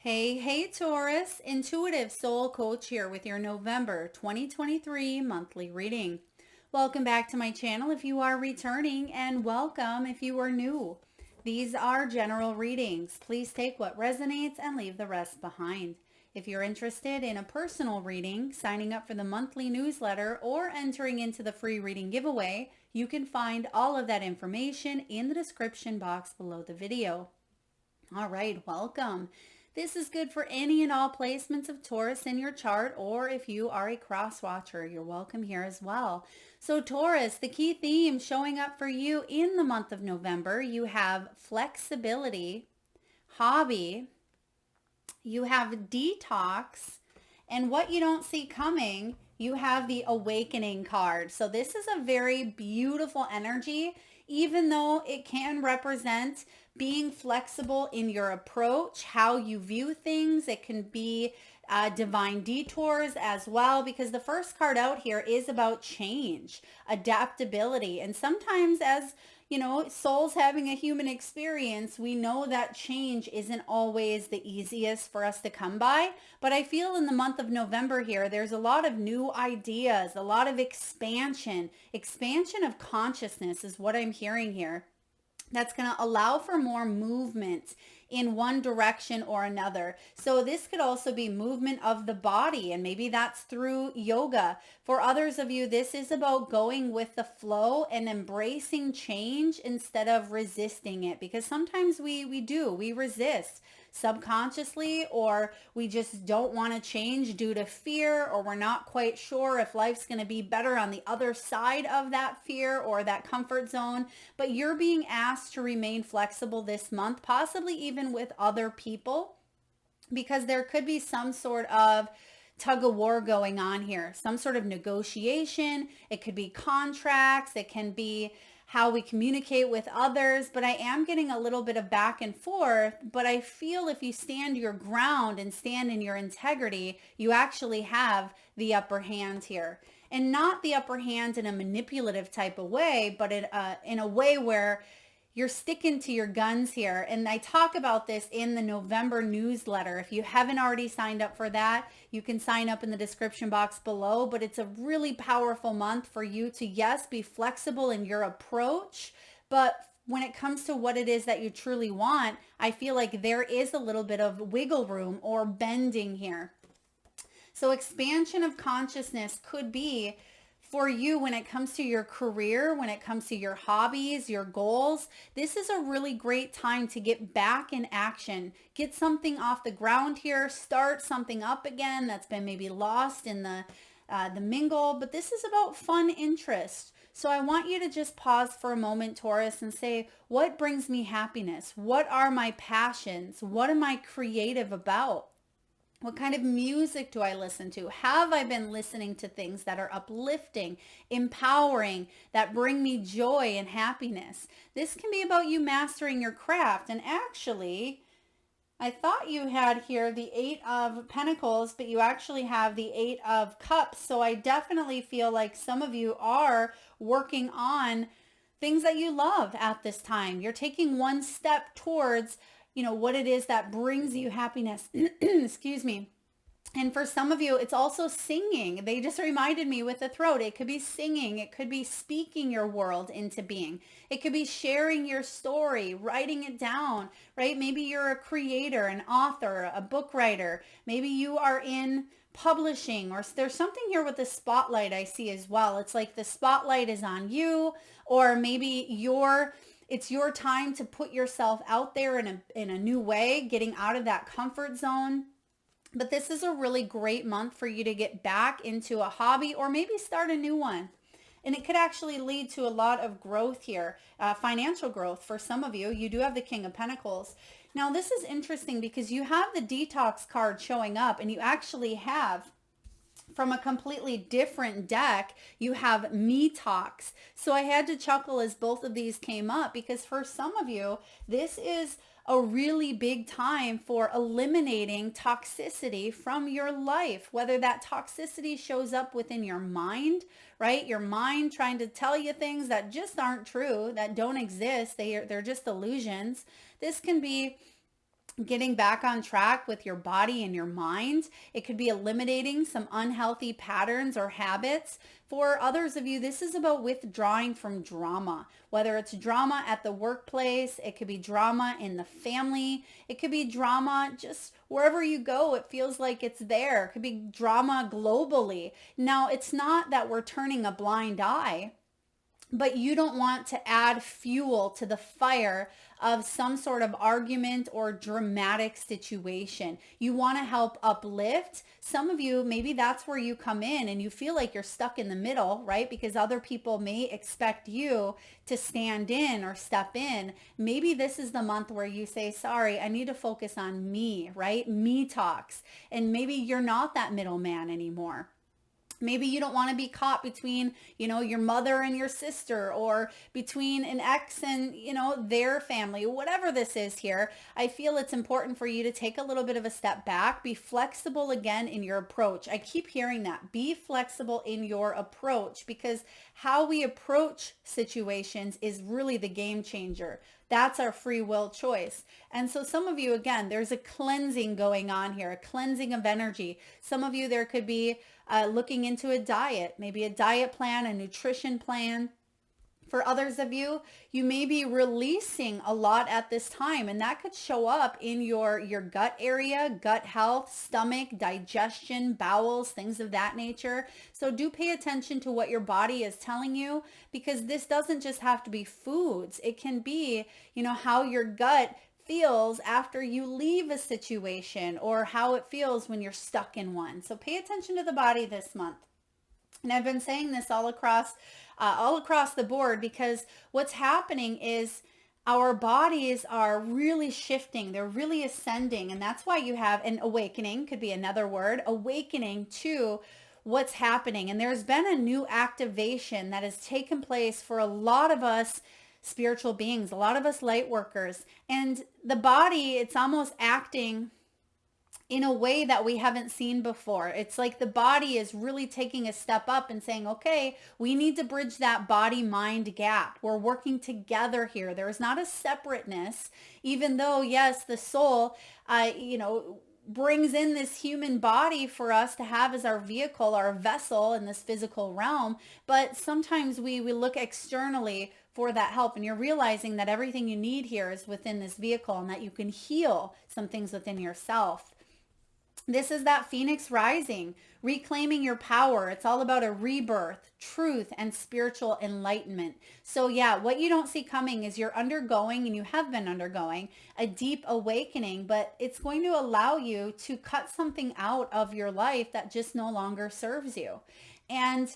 Hey, Taurus, intuitive soul coach here with your November 2023 monthly reading. Welcome back to my channel if you are returning, and welcome if you are new. These are general readings. Please take what resonates and leave the rest behind. If you're interested in a personal reading, signing up for the monthly newsletter, or entering into the free reading giveaway, you can find all of that information in the description box below the video. All right, welcome. This is good for any and all placements of Taurus in your chart, or if you are a cross watcher, you're welcome here as well. So Taurus, the key theme showing up for you in the month of November, you have flexibility, hobby, you have detox, and what you don't see coming, you have the awakening card. So this is a very beautiful energy, even though it can represent being flexible in your approach, how you view things. It can be divine detours as well, because the first card out here is about change, adaptability. And sometimes as souls having a human experience, we know that change isn't always the easiest for us to come by. But I feel in the month of November here, there's a lot of new ideas, a lot of expansion of consciousness is what I'm hearing here. That's going to allow for more movement in one direction or another. So this could also be movement of the body, and maybe that's through yoga. For others of you, this is about going with the flow and embracing change instead of resisting it, because sometimes we resist subconsciously, or we just don't want to change due to fear, or we're not quite sure if life's going to be better on the other side of that fear or that comfort zone. But you're being asked to remain flexible this month, possibly even with other people, because there could be some sort of tug of war going on here, some sort of negotiation. It could be contracts, it can be how we communicate with others, but I am getting a little bit of back and forth. But I feel if you stand your ground and stand in your integrity, you actually have the upper hand here. And not the upper hand in a manipulative type of way, but in a way where you're sticking to your guns here. And I talk about this in the November newsletter. If you haven't already signed up for that, you can sign up in the description box below. But it's a really powerful month for you to, yes, be flexible in your approach. But when it comes to what it is that you truly want, I feel like there is a little bit of wiggle room or bending here. So expansion of consciousness could be for you when it comes to your career, when it comes to your hobbies, your goals. This is a really great time to get back in action, get something off the ground here, start something up again that's been maybe lost in the mingle. But this is about fun interest. So I want you to just pause for a moment, Taurus, and say, what brings me happiness? What are my passions? What am I creative about? What kind of music do I listen to? Have I been listening to things that are uplifting, empowering, that bring me joy and happiness? This can be about you mastering your craft. And actually, I thought you had here the 8 of Pentacles, but you actually have the 8 of Cups. So I definitely feel like some of you are working on things that you love at this time. You're taking one step towards what it is that brings you happiness. Excuse me. And for some of you, it's also singing. They just reminded me with the throat. It could be singing. It could be speaking your world into being. It could be sharing your story, writing it down, right? Maybe you're a creator, an author, a book writer. Maybe you are in publishing, or there's something here with the spotlight I see as well. It's like the spotlight is on you, or maybe it's your time to put yourself out there in a new way, getting out of that comfort zone. But this is a really great month for you to get back into a hobby, or maybe start a new one. And it could actually lead to a lot of growth here, financial growth for some of you. You do have the King of Pentacles. Now, this is interesting because you have the detox card showing up, and you actually have, from a completely different deck, you have Me Talks. So I had to chuckle as both of these came up, because for some of you, this is a really big time for eliminating toxicity from your life, whether that toxicity shows up within your mind, right? Your mind trying to tell you things that just aren't true, that don't exist. They're just illusions. This can be getting back on track with your body and your mind. It could be eliminating some unhealthy patterns or habits. For others of you, this is about withdrawing from drama, whether it's drama at the workplace, it could be drama in the family, it could be drama just wherever you go. It feels like it's there. It could be drama globally. Now, it's not that we're turning a blind eye, but you don't want to add fuel to the fire of some sort of argument or dramatic situation. You want to help uplift. Some of you, maybe that's where you come in and you feel like you're stuck in the middle, right? Because other people may expect you to stand in or step in. Maybe this is the month where you say, sorry, I need to focus on me, right? Me talks. And maybe you're not that middleman anymore. Maybe you don't want to be caught between, your mother and your sister, or between an ex and, their family, whatever this is here. I feel it's important for you to take a little bit of a step back, be flexible again in your approach. I keep hearing that. Be flexible in your approach, because how we approach situations is really the game changer. That's our free will choice. And so some of you, again, there's a cleansing going on here, a cleansing of energy. Some of you, there could be looking into a diet, maybe a diet plan, a nutrition plan. For others of you, you may be releasing a lot at this time, and that could show up in your gut area, gut health, stomach, digestion, bowels, things of that nature. So do pay attention to what your body is telling you, because this doesn't just have to be foods. It can be, how your gut feels after you leave a situation, or how it feels when you're stuck in one. So pay attention to the body this month. And I've been saying this all across the board, because what's happening is our bodies are really shifting. They're really ascending. And that's why you have an awakening, could be another word, awakening to what's happening. And there's been a new activation that has taken place for a lot of us spiritual beings, a lot of us light workers. And the body, it's almost acting in a way that we haven't seen before. It's like the body is really taking a step up and saying, okay, we need to bridge that body-mind gap. We're working together here. There is not a separateness, even though, yes, the soul, brings in this human body for us to have as our vehicle, our vessel in this physical realm. But sometimes we look externally for that help, and you're realizing that everything you need here is within this vehicle, and that you can heal some things within yourself. This is that phoenix rising, reclaiming your power. It's all about a rebirth, truth, and spiritual enlightenment. So yeah, what you don't see coming is you're undergoing, and you have been undergoing, a deep awakening, but it's going to allow you to cut something out of your life that just no longer serves you. And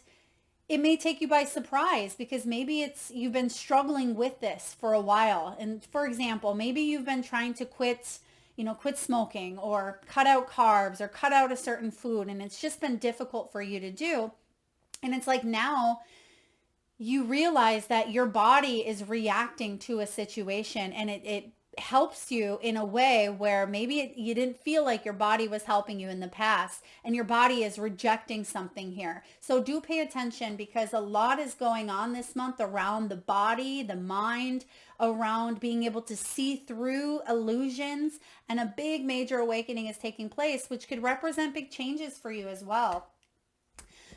it may take you by surprise, because maybe you've been struggling with this for a while. And for example, maybe you've been trying to quit smoking, or cut out carbs, or cut out a certain food, and it's just been difficult for you to do. And it's like now you realize that your body is reacting to a situation, and it helps you in a way where maybe you didn't feel like your body was helping you in the past, and your body is rejecting something here. So do pay attention, because a lot is going on this month around the body, the mind, around being able to see through illusions, and a big major awakening is taking place, which could represent big changes for you as well.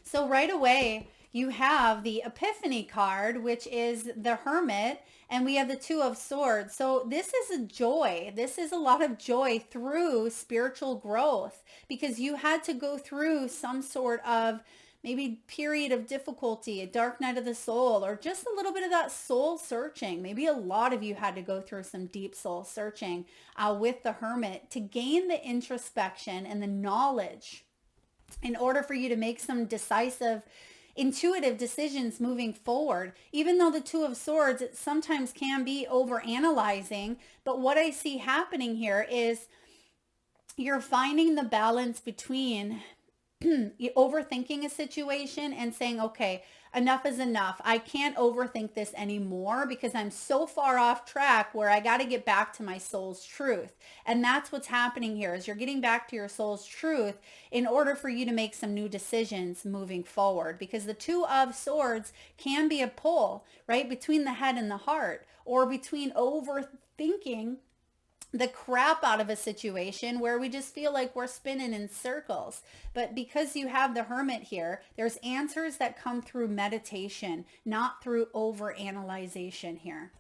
So right away, you have the Epiphany card, which is the Hermit, and we have the Two of Swords. So this is a joy. This is a lot of joy through spiritual growth, because you had to go through some sort of maybe period of difficulty, a dark night of the soul, or just a little bit of that soul searching. Maybe a lot of you had to go through some deep soul searching with the Hermit to gain the introspection and the knowledge in order for you to make some decisive, intuitive decisions moving forward. Even though the Two of Swords, it sometimes can be over analyzing, but what I see happening here is you're finding the balance between overthinking a situation and saying, okay, enough is enough. I can't overthink this anymore, because I'm so far off track where I got to get back to my soul's truth. And that's what's happening here, is you're getting back to your soul's truth in order for you to make some new decisions moving forward, because the Two of Swords can be a pull, right, between the head and the heart, or between overthinking the crap out of a situation where we just feel like we're spinning in circles. But because you have the Hermit here, there's answers that come through meditation, not through overanalyzation here.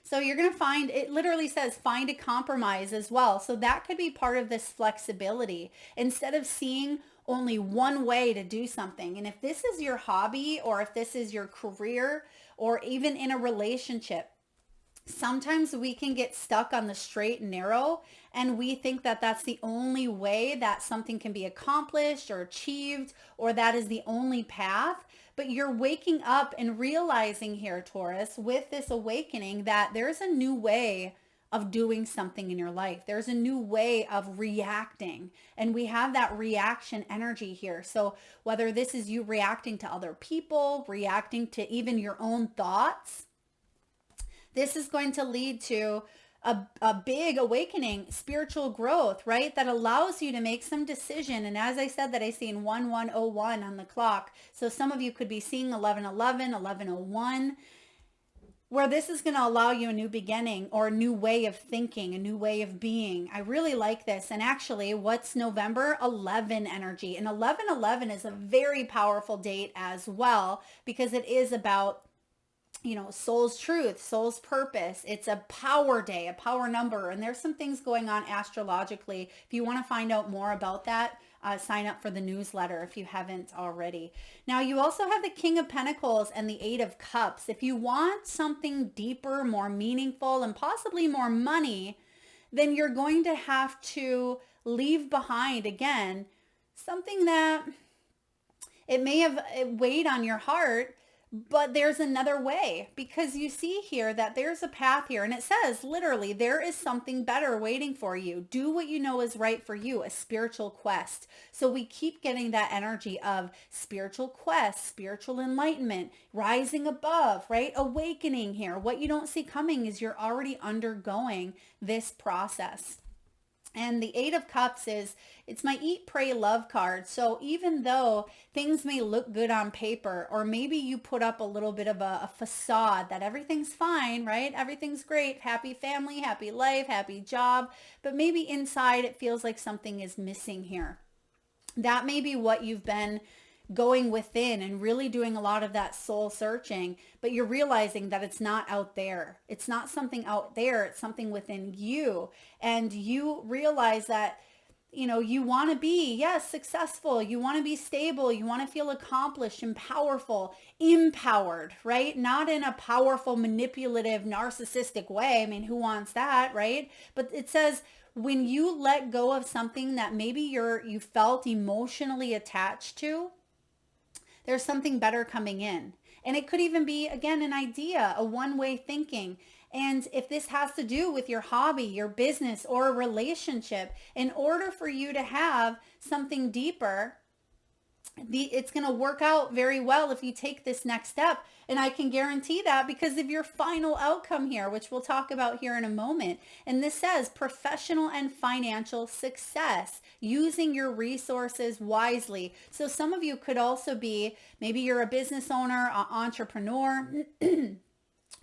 So you're going to find, it literally says find a compromise as well. So that could be part of this flexibility. Instead of seeing only one way to do something. And if this is your hobby, or if this is your career, or even in a relationship, sometimes we can get stuck on the straight and narrow, and we think that that's the only way that something can be accomplished or achieved, or that is the only path. But you're waking up and realizing here, Taurus, with this awakening, that there's a new way of doing something in your life. There's a new way of reacting, and we have that reaction energy here. So whether this is you reacting to other people, reacting to even your own thoughts, this is going to lead to a big awakening, spiritual growth, right? That allows you to make some decision. And as I said, that I see in 1101 on the clock. So some of you could be seeing 1111, 1101, where this is going to allow you a new beginning, or a new way of thinking, a new way of being. I really like this. And actually, what's November? 11 energy. And 1111 is a very powerful date as well, because it is about, you know, soul's truth, soul's purpose. It's a power day, a power number. And there's some things going on astrologically. If you want to find out more about that, sign up for the newsletter if you haven't already. Now, you also have the King of Pentacles and the Eight of Cups. If you want something deeper, more meaningful, and possibly more money, then you're going to have to leave behind, again, something that it may have weighed on your heart. But there's another way, because you see here that there's a path here, and it says literally there is something better waiting for you. Do what you know is right for you, a spiritual quest. So we keep getting that energy of spiritual quest, spiritual enlightenment, rising above, right? Awakening here. What you don't see coming is you're already undergoing this process. And the Eight of Cups is, it's my eat, pray, love card. So even though things may look good on paper, or maybe you put up a little bit of a facade that everything's fine, right? Everything's great, happy family, happy life, happy job, but maybe inside it feels like something is missing here. That may be what you've been going within and really doing a lot of that soul searching, but you're realizing that it's not out there. It's not something out there. It's something within you. And you realize that, you know, you want to be, yes, successful. You want to be stable. You want to feel accomplished and powerful, empowered, right? Not in a powerful, manipulative, narcissistic way. I mean, who wants that, right? But it says, when you let go of something that maybe you felt emotionally attached to, there's something better coming in. And it could even be, again, an idea, a one-way thinking. And if this has to do with your hobby, your business, or a relationship, in order for you to have something deeper, it's going to work out very well if you take this next step. And I can guarantee that because of your final outcome here, which we'll talk about here in a moment. And this says professional and financial success, using your resources wisely. So some of you could also be, maybe you're a business owner, an entrepreneur,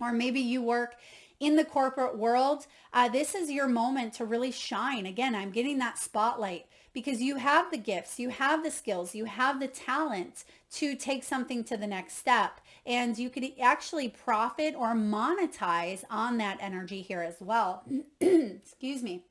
or maybe you work in the corporate world. This is your moment to really shine. Again, I'm getting that spotlight, because you have the gifts, you have the skills, you have the talent to take something to the next step. And you could actually profit or monetize on that energy here as well. Excuse me.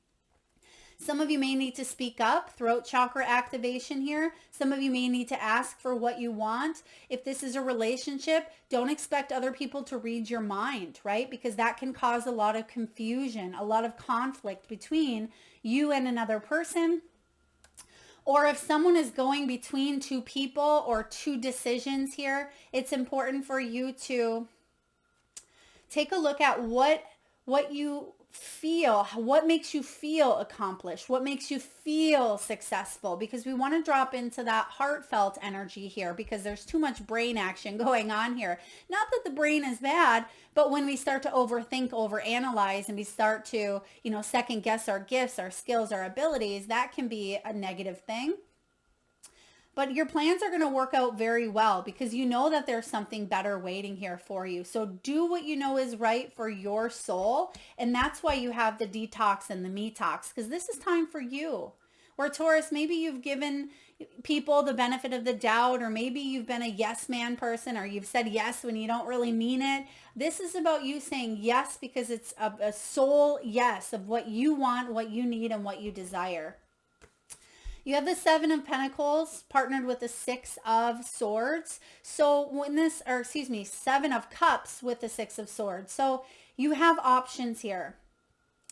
Some of you may need to speak up, throat chakra activation here. Some of you may need to ask for what you want. If this is a relationship, don't expect other people to read your mind, right? Because that can cause a lot of confusion, a lot of conflict between you and another person. Or if someone is going between two people or two decisions here, it's important for you to take a look at what you feel, what makes you feel accomplished, what makes you feel successful, because we want to drop into that heartfelt energy here, because there's too much brain action going on here. Not that the brain is bad, but when we start to overthink, overanalyze, and we start to, you know, second guess our gifts, our skills, our abilities, that can be a negative thing. But your plans are going to work out very well because you know that there's something better waiting here for you. So do what you know is right for your soul. And that's why you have the detox and the me talks, because this is time for you. Or Taurus, maybe you've given people the benefit of the doubt, or maybe you've been a yes man person, or you've said yes when you don't really mean it. This is about you saying yes because it's a soul yes of what you want, what you need, and what you desire. You have the Seven of Pentacles partnered with the Six of Swords. So when this, or excuse me, Seven of Cups with the Six of Swords. So you have options here.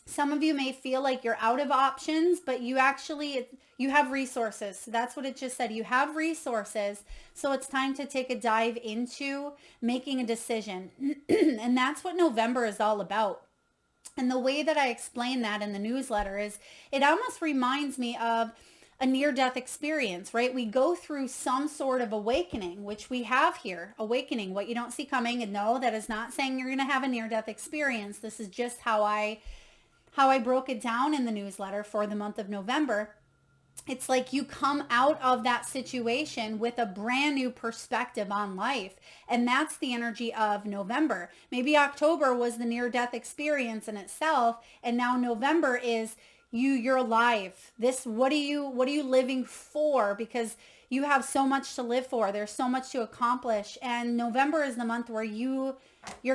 Some of you may feel like you're out of options, but you actually, you have resources. So that's what it just said. You have resources. So it's time to take a dive into making a decision. And that's what November is all about. And the way that I explain that in the newsletter is it almost reminds me of a near-death experience, right? We go through some sort of awakening, which we have here, awakening, what you don't see coming. And no, that is not saying you're going to have a near-death experience. This is just how I broke it down in the newsletter for the month of November. It's like you come out of that situation with a brand new perspective on life. And that's the energy of November. Maybe October was the near-death experience in itself. And now November is you're alive. What are you living for? Because you have so much to live for. There's so much to accomplish. And November is the month where you're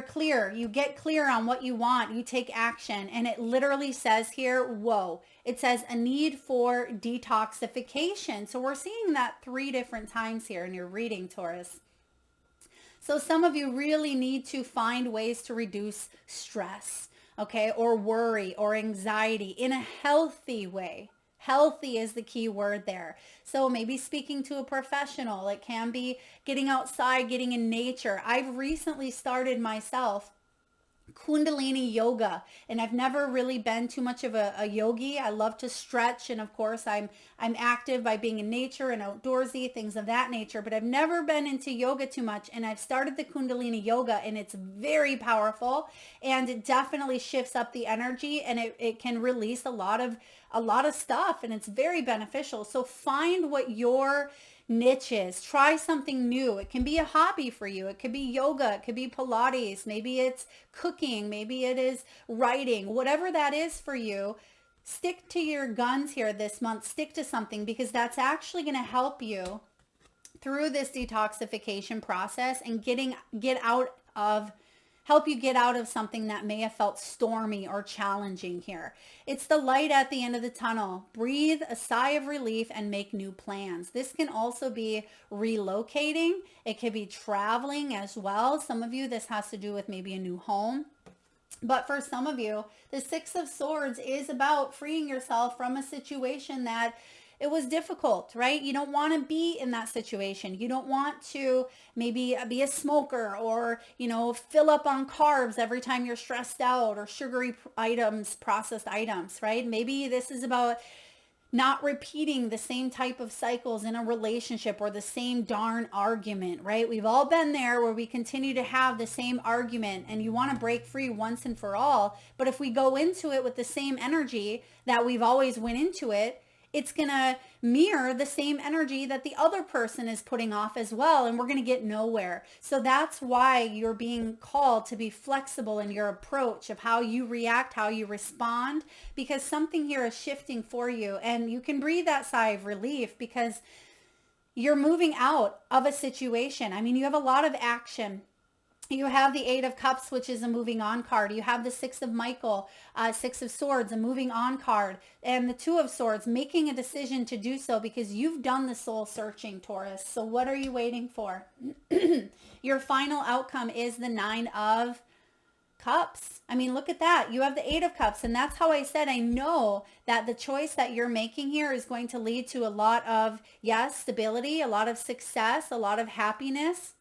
clear. You get clear on what you want. You take action. And it literally says here, whoa, it says a need for detoxification. So we're seeing that 3 different times here in your reading, Taurus. So some of you really need to find ways to reduce stress, okay, or worry or anxiety in a healthy way. Healthy is the key word there. So maybe speaking to a professional. It can be getting outside, getting in nature. I've recently started myself Kundalini yoga, and I've never really been too much of a yogi. I love to stretch, and of course I'm active by being in nature and outdoorsy, things of that nature, but I've never been into yoga too much. And I've started the Kundalini yoga, and it's very powerful, and it definitely shifts up the energy, and it can release a lot of stuff, and it's very beneficial. So find what your niches. Try something new. It can be a hobby for you. It could be yoga. It could be Pilates. Maybe it's cooking. Maybe it is writing. Whatever that is for you, stick to your guns here this month. Stick to something, because that's actually going to help you through this detoxification process and help you get out of something that may have felt stormy or challenging here. It's the light at the end of the tunnel. Breathe a sigh of relief and make new plans. This can also be relocating. It could be traveling as well. Some of you, this has to do with maybe a new home. But for some of you, the Six of Swords is about freeing yourself from a situation that it was difficult, right? You don't want to be in that situation. You don't want to maybe be a smoker, or, fill up on carbs every time you're stressed out, or sugary items, processed items, right? Maybe this is about not repeating the same type of cycles in a relationship, or the same darn argument, right? We've all been there where we continue to have the same argument, and you want to break free once and for all. But if we go into it with the same energy that we've always went into it, it's going to mirror the same energy that the other person is putting off as well, and we're going to get nowhere. So that's why you're being called to be flexible in your approach of how you react, how you respond, because something here is shifting for you, and you can breathe that sigh of relief because you're moving out of a situation. I mean, you have a lot of action. You have the Eight of Cups, which is a moving on card. You have the Six of Swords, a moving on card, and the Two of Swords, making a decision to do so because you've done the soul searching, Taurus. So what are you waiting for? Your final outcome is the Nine of Cups. I mean, look at that. You have the Eight of Cups, and that's how I said I know that the choice that you're making here is going to lead to a lot of, stability, a lot of success, a lot of happiness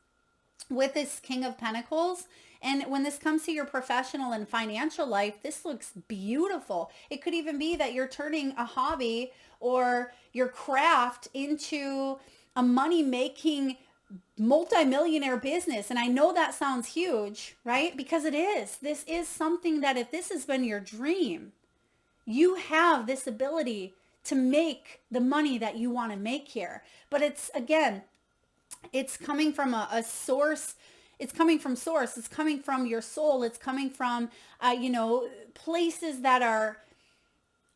with this King of Pentacles. And when this comes to your professional and financial life, this looks beautiful. It could even be that you're turning a hobby or your craft into a money-making multi-millionaire business. And I know that sounds huge, right? Because it is. This is something that if this has been your dream, you have this ability to make the money that you want to make here. But it's, again, it's coming from a source. It's coming from source. It's coming from your soul. It's coming from, places that are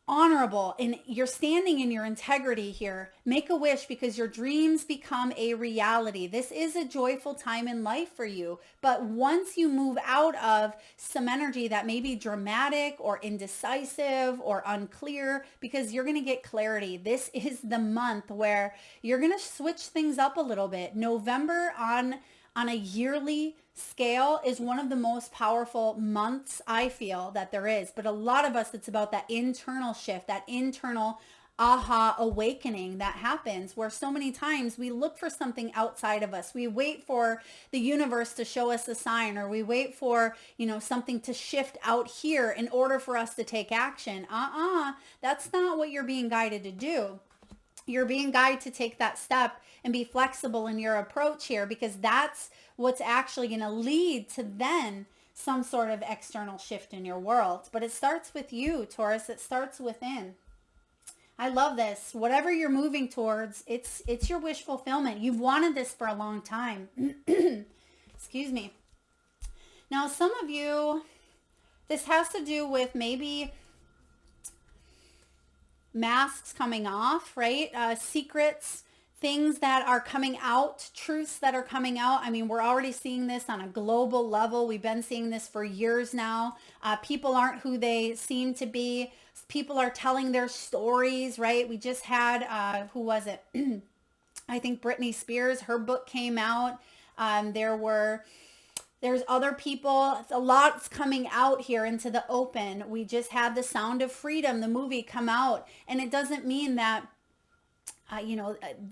honorable, and you're standing in your integrity here. Make a wish, because your dreams become a reality. This is a joyful time in life for you. But once you move out of some energy that may be dramatic or indecisive or unclear, because you're going to get clarity. This is the month where you're going to switch things up a little bit. November on a yearly scale is one of the most powerful months, I feel, that there is. But a lot of us, it's about that internal shift, that internal aha awakening that happens, where so many times we look for something outside of us. We wait for the universe to show us a sign, or we wait for, something to shift out here in order for us to take action. That's not what you're being guided to do. You're being guided to take that step and be flexible in your approach here, because that's what's actually going to lead to then some sort of external shift in your world. But it starts with you, Taurus. It starts within. I love this. Whatever you're moving towards, it's your wish fulfillment. You've wanted this for a long time. Excuse me. Now, some of you, this has to do with maybe masks coming off, right? Secrets, things that are coming out, truths that are coming out. I mean, we're already seeing this on a global level. We've been seeing this for years now. People aren't who they seem to be. People are telling their stories, right? We just had, who was it? I think Britney Spears, her book came out. There's other people. A lot's coming out here into the open. We just had The Sound of Freedom, the movie, come out. And it doesn't mean that,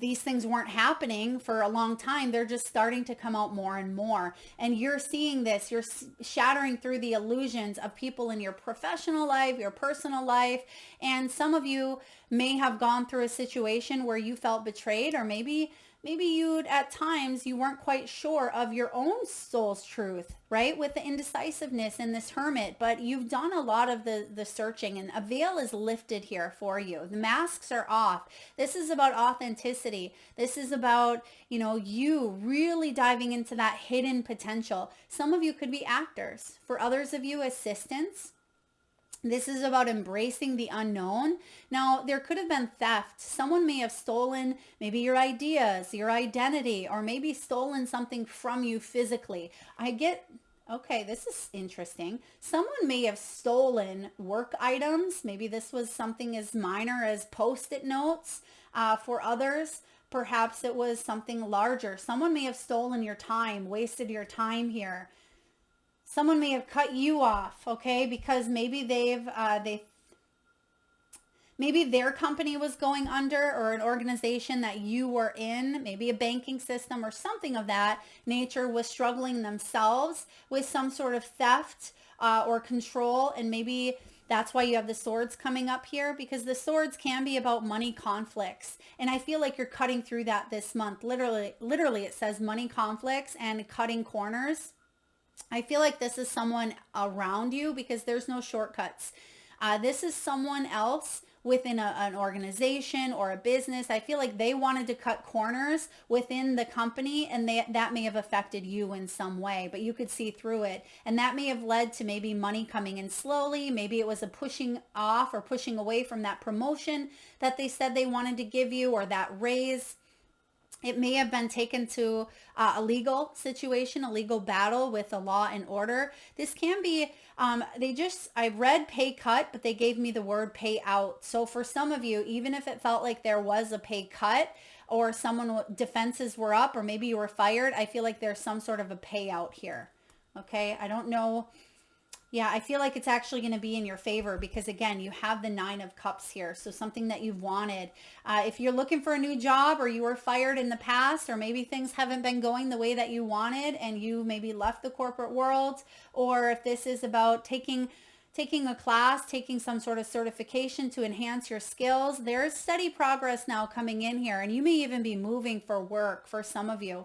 these things weren't happening for a long time. They're just starting to come out more and more. And you're seeing this. You're shattering through the illusions of people in your professional life, your personal life. And some of you may have gone through a situation where you felt betrayed, or maybe at times you weren't quite sure of your own soul's truth, right? With the indecisiveness and this hermit, but you've done a lot of the searching, and a veil is lifted here for you. The masks are off. This is about authenticity. This is about, you really diving into that hidden potential. Some of you could be actors. For others of you, assistants. This is about embracing the unknown. Now, there could have been theft. Someone may have stolen maybe your ideas, your identity, or maybe stolen something from you physically. Okay, this is interesting. Someone may have stolen work items. Maybe this was something as minor as Post-it notes. For others, perhaps it was something larger. Someone may have stolen your time, wasted your time here. Someone may have cut you off, okay, because maybe maybe their company was going under, or an organization that you were in, maybe a banking system or something of that nature, was struggling themselves with some sort of theft or control. And maybe that's why you have the swords coming up here, because the swords can be about money conflicts. And I feel like you're cutting through that this month. Literally it says money conflicts and cutting corners. I feel like this is someone around you, because there's no shortcuts. This is someone else within an organization or a business. I feel like they wanted to cut corners within the company, and that may have affected you in some way, but you could see through it. And that may have led to maybe money coming in slowly. Maybe it was a pushing off or pushing away from that promotion that they said they wanted to give you, or that raise. It may have been taken to a legal situation, a legal battle with the law and order. This can be, I read pay cut, but they gave me the word pay out. So for some of you, even if it felt like there was a pay cut, or defenses were up, or maybe you were fired, I feel like there's some sort of a payout here. Okay, I don't know. Yeah, I feel like it's actually going to be in your favor, because again, you have the 9 of Cups here. So something that you've wanted. If you're looking for a new job, or you were fired in the past, or maybe things haven't been going the way that you wanted and you maybe left the corporate world, or if this is about taking a class, taking some sort of certification to enhance your skills, there's steady progress now coming in here. And you may even be moving for work for some of you,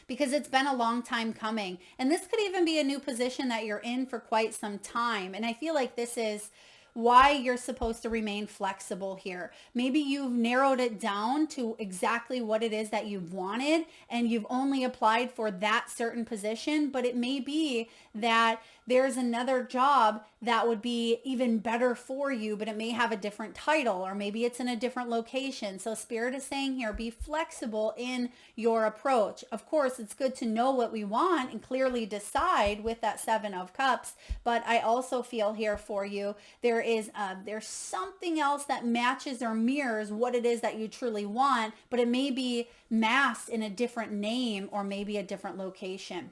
because it's been a long time coming. And this could even be a new position that you're in for quite some time. And I feel like this is why you're supposed to remain flexible here. Maybe you've narrowed it down to exactly what it is that you've wanted and you've only applied for that certain position, but it may be that there's another job that would be even better for you, but it may have a different title, or maybe it's in a different location. So Spirit is saying here, be flexible in your approach. Of course, it's good to know what we want and clearly decide with that Seven of Cups, but I also feel here for you, there's something else that matches or mirrors what it is that you truly want, but it may be masked in a different name or maybe a different location.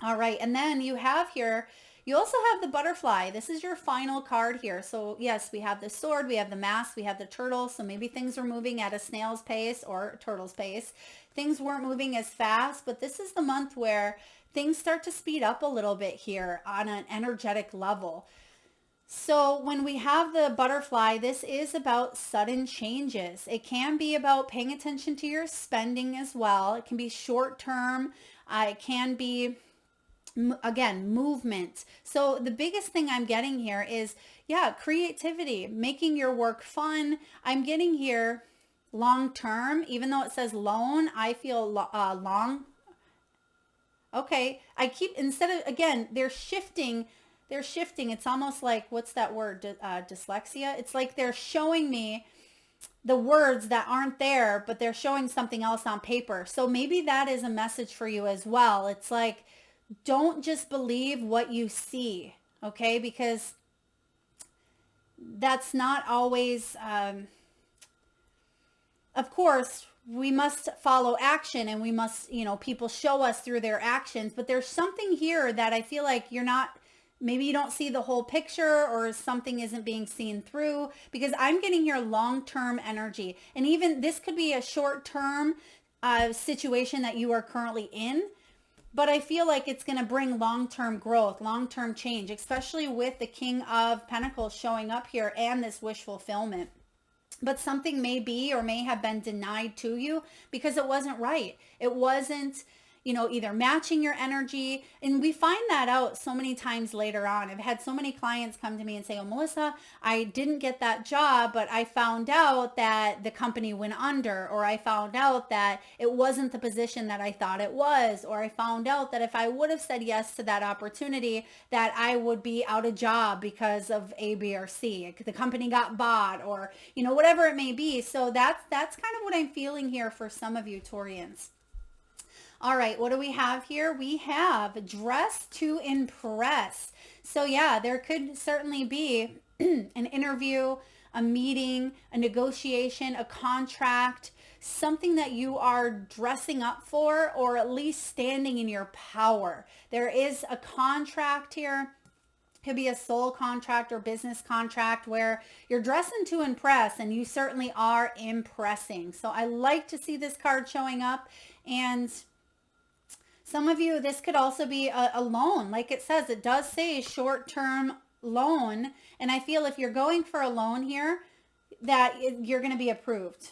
All right, and then you have here, you also have the butterfly. This is your final card here. So yes, we have the sword, we have the mask, we have the turtle. So maybe things are moving at a snail's pace or turtle's pace. Things weren't moving as fast, but this is the month where things start to speed up a little bit here on an energetic level. So when we have the butterfly, this is about sudden changes. It can be about paying attention to your spending as well. It can be short term. It can be, again, movement. So the biggest thing I'm getting here is, yeah, creativity, making your work fun. I'm getting here long term, even though it says loan, I feel long. Okay. I keep, instead of, again, they're shifting. It's almost like, what's that word? Dyslexia. It's like they're showing me the words that aren't there, but they're showing something else on paper. So maybe that is a message for you as well. It's like, don't just believe what you see, okay? Because that's not always, of course, we must follow action and we must, people show us through their actions, but there's something here that I feel like maybe you don't see the whole picture, or something isn't being seen through, because I'm getting here long-term energy. And even this could be a short-term situation that you are currently in, but I feel like it's going to bring long-term growth, long-term change, especially with the King of Pentacles showing up here and this wish fulfillment. But something may be or may have been denied to you because it wasn't right. It wasn't, either matching your energy. And we find that out so many times later on. I've had so many clients come to me and say, oh, Melissa, I didn't get that job, but I found out that the company went under, or I found out that it wasn't the position that I thought it was, or I found out that if I would have said yes to that opportunity, that I would be out of job because of A, B, or C. The company got bought, or, whatever it may be. So that's kind of what I'm feeling here for some of you Taurians. All right, what do we have here? We have dress to impress. So yeah, there could certainly be an interview, a meeting, a negotiation, a contract, something that you are dressing up for, or at least standing in your power. There is a contract here. Could be a soul contract or business contract where you're dressing to impress, and you certainly are impressing. So I like to see this card showing up. And some of you, this could also be a loan. Like it says, it does say short-term loan. And I feel if you're going for a loan here, that you're going to be approved.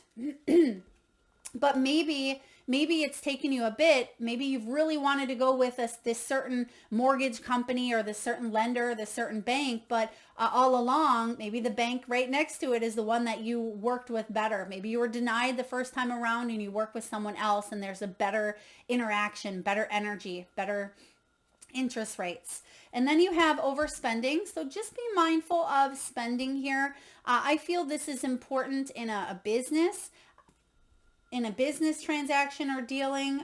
But maybe it's taken you a bit. Maybe you've really wanted to go with this certain mortgage company or this certain lender, this certain bank, but all along, maybe the bank right next to it is the one that you worked with better. Maybe you were denied the first time around and you work with someone else and there's a better interaction, better energy, better interest rates. And then you have overspending. So just be mindful of spending here. I feel this is important in a business. In a business transaction or dealing.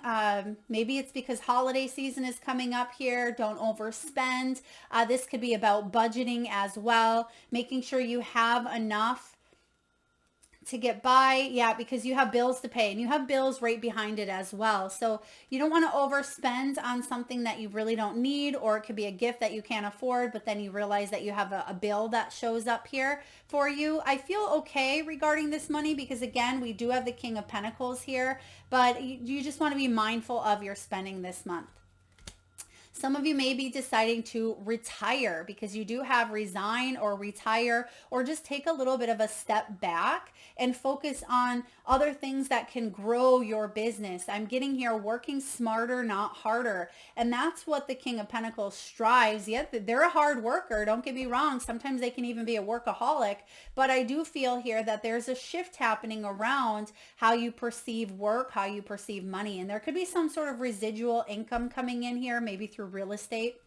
Maybe it's because holiday season is coming up here. Don't overspend. This could be about budgeting as well, making sure you have enough to get by. Yeah, because you have bills to pay and you have bills right behind it as well. So you don't want to overspend on something that you really don't need, or it could be a gift that you can't afford, but then you realize that you have a bill that shows up here for you. I feel okay regarding this money because, again, we do have the King of Pentacles here, but you just want to be mindful of your spending this month. Some of you may be deciding to retire because you do have resign or retire, or just take a little bit of a step back and focus on other things that can grow your business. I'm getting here working smarter, not harder. And that's what the King of Pentacles strives. Yet they're a hard worker. Don't get me wrong. Sometimes they can even be a workaholic. But I do feel here that there's a shift happening around how you perceive work, how you perceive money. And there could be some sort of residual income coming in here, maybe through real estate.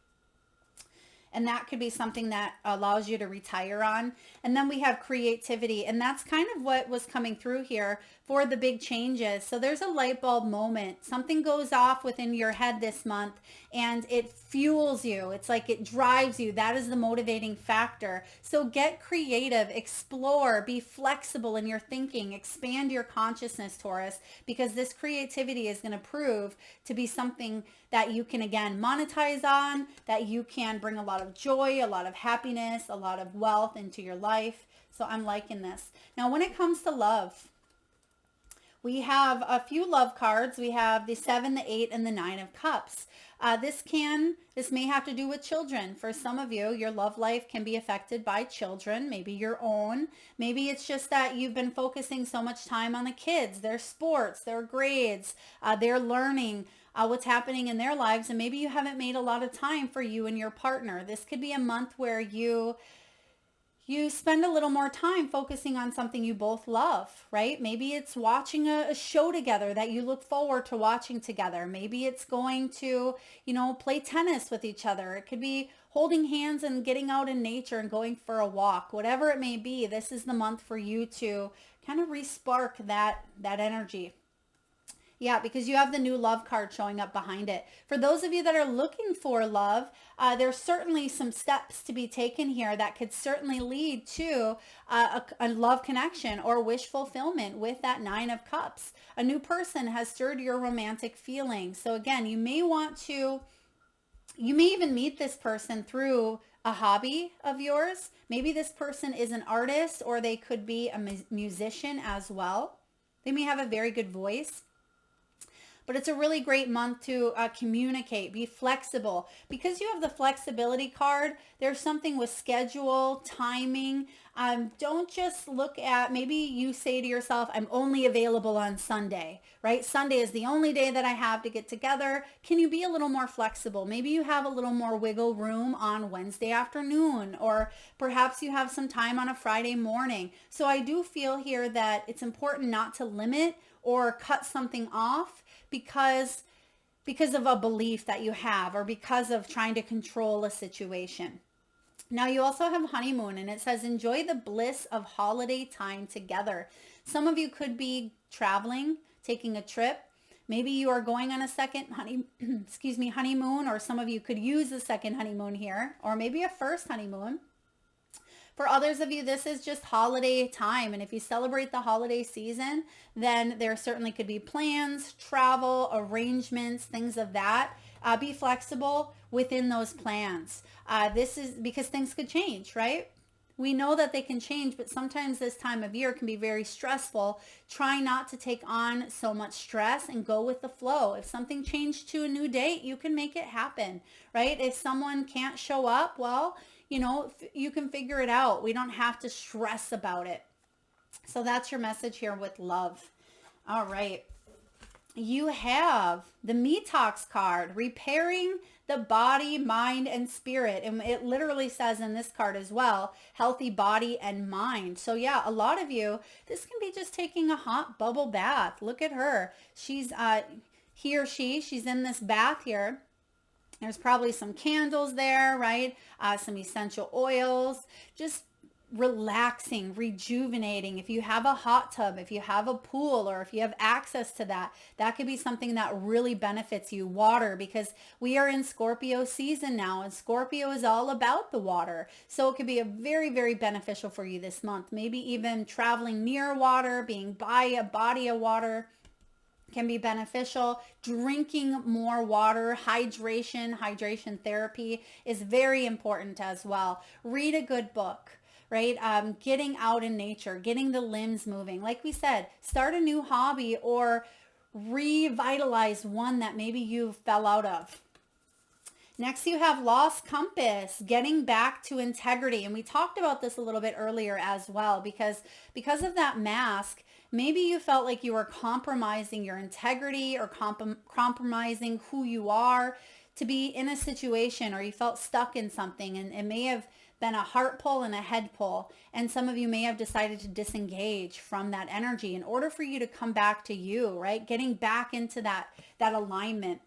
And that could be something that allows you to retire on. And then we have creativity. And that's kind of what was coming through here for the big changes. So there's a light bulb moment. Something goes off within your head this month and it fuels you. It's like it drives you. That is the motivating factor. So get creative, explore, be flexible in your thinking, expand your consciousness, Taurus, because this creativity is going to prove to be something that you can, again, monetize on, that you can bring a lot of joy, a lot of happiness, a lot of wealth into your life. So I'm liking this. Now, when it comes to love, we have a few love cards. We have the 7, the 8, and the 9 of Cups. This may have to do with children. For some of you, your love life can be affected by children, maybe your own. Maybe it's just that you've been focusing so much time on the kids, their sports, their grades, their learning, what's happening in their lives. And maybe you haven't made a lot of time for you and your partner. This could be a month where you spend a little more time focusing on something you both love, right? Maybe it's watching a show together that you look forward to watching together. Maybe it's going to, play tennis with each other. It could be holding hands and getting out in nature and going for a walk. Whatever it may be, this is the month for you to kind of re-spark that energy. Yeah, because you have the new love card showing up behind it. For those of you that are looking for love, there's certainly some steps to be taken here that could certainly lead to a love connection or wish fulfillment with that 9 of Cups. A new person has stirred your romantic feelings. So again, you may even meet this person through a hobby of yours. Maybe this person is an artist, or they could be a musician as well. They may have a very good voice. But it's a really great month to communicate, be flexible. Because you have the flexibility card, there's something with schedule, timing. Don't just look at, maybe you say to yourself, I'm only available on Sunday, right? Sunday is the only day that I have to get together. Can you be a little more flexible? Maybe you have a little more wiggle room on Wednesday afternoon, or perhaps you have some time on a Friday morning. So I do feel here that it's important not to limit or cut something off because of a belief that you have, or because of trying to control a situation. Now you also have honeymoon, and it says enjoy the bliss of holiday time together. Some of you could be traveling, taking a trip. Maybe you are going on a second honeymoon, or some of you could use a second honeymoon here, or maybe a first honeymoon. For others of you, this is just holiday time. And if you celebrate the holiday season, then there certainly could be plans, travel, arrangements, things of that. Be flexible within those plans. This is because things could change, right? We know that they can change, but sometimes this time of year can be very stressful. Try not to take on so much stress and go with the flow. If something changed to a new date, you can make it happen, right? If someone can't show up, well, you can figure it out. We don't have to stress about it. So that's your message here with love. All right. You have the Me Talks card, repairing the body, mind, and spirit. And it literally says in this card as well, healthy body and mind. So yeah, a lot of you, this can be just taking a hot bubble bath. Look at her. She's she's in this bath here. There's probably some candles there, right? Some essential oils, just relaxing, rejuvenating. If you have a hot tub, if you have a pool, or if you have access to that, that could be something that really benefits you. Water, because we are in Scorpio season now, and Scorpio is all about the water. So it could be a very, very beneficial for you this month. Maybe even traveling near water, being by a body of water can be beneficial. Drinking more water, hydration therapy is very important as well. Read a good book, right? Getting out in nature, getting the limbs moving. Like we said, start a new hobby or revitalize one that maybe you fell out of. Next, you have lost compass, getting back to integrity. And we talked about this a little bit earlier as well, because of that mask, maybe you felt like you were compromising your integrity or compromising who you are to be in a situation, or you felt stuck in something, and it may have been a heart pull and a head pull. And some of you may have decided to disengage from that energy in order for you to come back to you, right? Getting back into that alignment.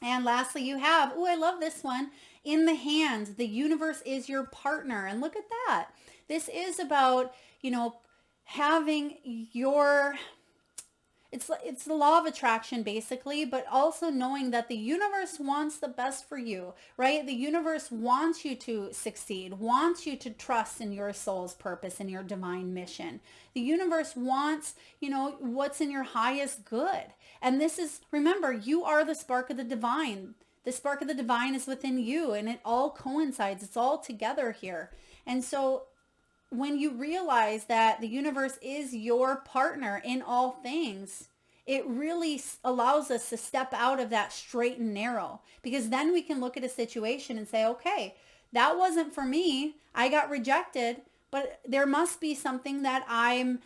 And lastly, you have, oh, I love this one, in the hand, the universe is your partner. And look at that. This is about, having your, it's the law of attraction basically, but also knowing that the universe wants the best for you, right? The universe wants you to succeed, wants you to trust in your soul's purpose and your divine mission. The universe wants, what's in your highest good. And this is, remember, you are the spark of the divine. The spark of the divine is within you, and it all coincides. It's all together here. And so when you realize that the universe is your partner in all things, it really allows us to step out of that straight and narrow, because then we can look at a situation and say, okay, that wasn't for me. I got rejected, but there must be something that I'm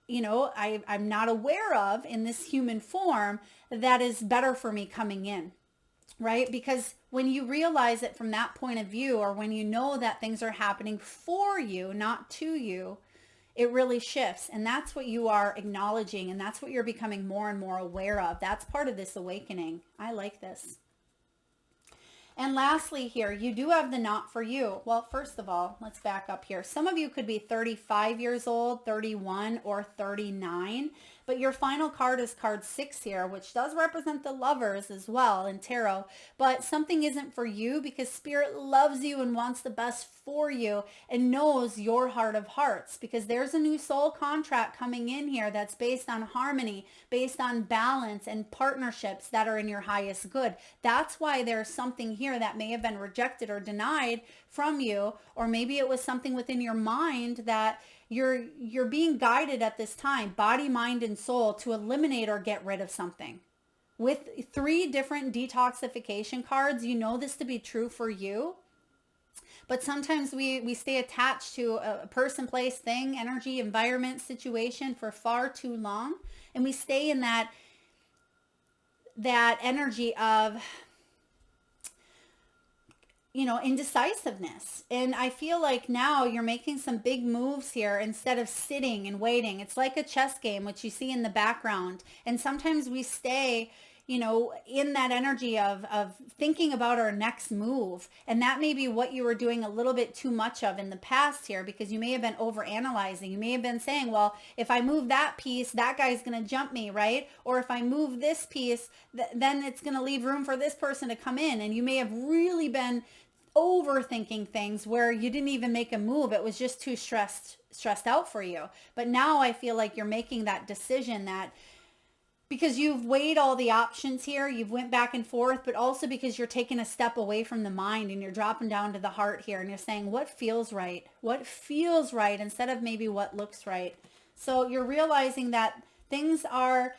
not aware of in this human form that is better for me coming in. Right? Because when you realize it from that point of view, or when you know that things are happening for you, not to you, it really shifts. And that's what you are acknowledging. And that's what you're becoming more and more aware of. That's part of this awakening. I like this. And lastly here, you do have the not for you. Well, first of all, let's back up here. Some of you could be 35 years old, 31, or 39. But your final card is card 6 here, which does represent the lovers as well in tarot. But something isn't for you, because Spirit loves you and wants the best for you and knows your heart of hearts, because there's a new soul contract coming in here that's based on harmony, based on balance and partnerships that are in your highest good. That's why there's something here that may have been rejected or denied from you, or maybe it was something within your mind that you're being guided at this time, body, mind, and soul, to eliminate or get rid of something. With 3 different detoxification cards, you know this to be true for you. But sometimes we stay attached to a person, place, thing, energy, environment, situation for far too long. And we stay in that energy of, indecisiveness. And I feel like now you're making some big moves here instead of sitting and waiting. It's like a chess game, which you see in the background. And sometimes we stay, in that energy of thinking about our next move. And that may be what you were doing a little bit too much of in the past here, because you may have been overanalyzing. You may have been saying, well, if I move that piece, that guy's going to jump me, right? Or if I move this piece, then it's going to leave room for this person to come in. And you may have really been overthinking things where you didn't even make a move. It was just too stressed out for you. But now I feel like you're making that decision, that because you've weighed all the options here, you've went back and forth, but also because you're taking a step away from the mind and you're dropping down to the heart here, and you're saying what feels right, instead of maybe what looks right. So you're realizing that things are,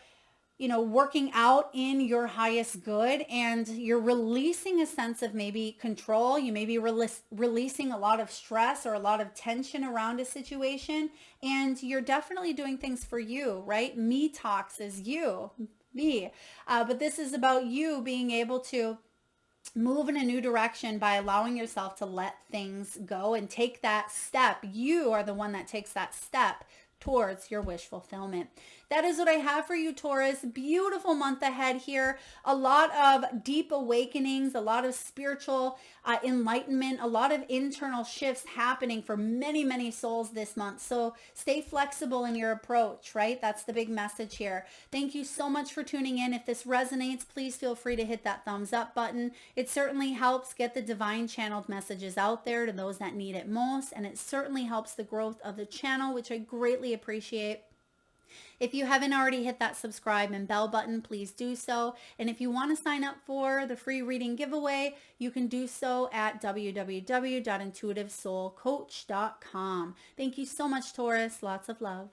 working out in your highest good, and you're releasing a sense of maybe control. You may be releasing a lot of stress or a lot of tension around a situation, and you're definitely doing things for you, right? Me talks is you, me. But this is about you being able to move in a new direction by allowing yourself to let things go and take that step. You are the one that takes that step towards your wish fulfillment. That is what I have for you, Taurus. Beautiful month ahead here. A lot of deep awakenings, a lot of spiritual enlightenment, a lot of internal shifts happening for many, many souls this month. So stay flexible in your approach, right? That's the big message here. Thank you so much for tuning in. If this resonates, please feel free to hit that thumbs up button. It certainly helps get the divine channeled messages out there to those that need it most. And it certainly helps the growth of the channel, which I greatly appreciate. If you haven't already hit that subscribe and bell button, please do so. And if you want to sign up for the free reading giveaway, you can do so at www.intuitivesoulcoach.com. Thank you so much, Taurus. Lots of love.